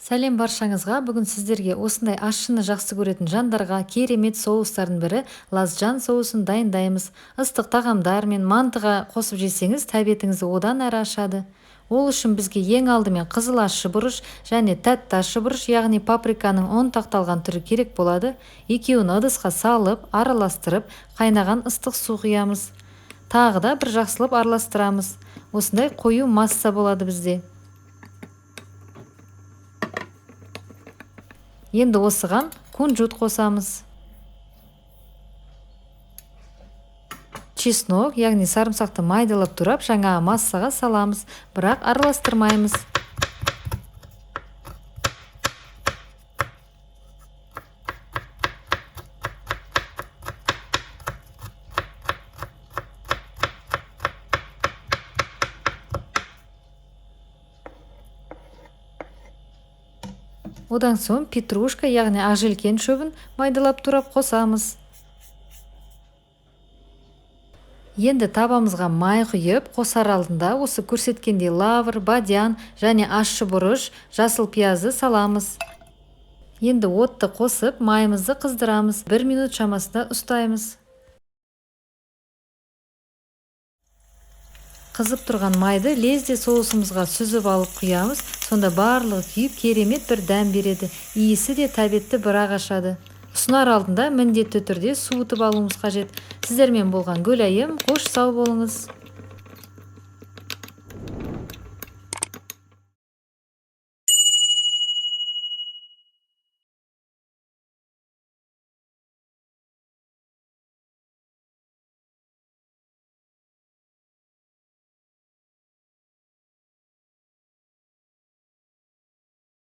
Сәлем баршаңызға. Бүгін сіздерге осындай ащыны жақсы көретін жандарға керемет соустардың бірі лазжан соусын дайындаймыз. Ыстық тағамдар мен мантыға қосып жесеңіз, тәбетіңізді одан әрі ашады. Ол үшін бізге ең алдымен қызыл ащы бұрыш және тәтті ащы бұрыш, яғни паприканың ұнтақталған түрі керек болады. Екеуін ыдысқа салып, араластырып, қайнаған ыстық су құямыз. Тағы да бір жақсылап араластырамыз. Осындай қою масса болады бізде. Енді осыған кунжут қосамыз. Чеснок, яғни сарымсақты майдалап турап, жаңа массаға саламыз, бірақ араластырмаймыз. Одан соң петрушка, яғни ақжелкен шөбін майдалап турап қосамыз. Енді табамызға май құйып, қосар алдында осы көрсеткендей лавр, бадьян және ащы бұрыш, жасыл пиязды саламыз. Енді отты қосып, майымызды қыздырамыз. 1 минут шамасында ұстаймыз. Қызып тұрған майды лезде соусымызға сүзіп алып құямыз. Сонда барлығы күйіп керемет бір дәм береді. Иісі де тәбетті бір-ақ ашады. Ұсынар алдында міндетті түрде суытып алуымыз қажет. Сіздермен болған Гүлайым, қош сау болыңыз.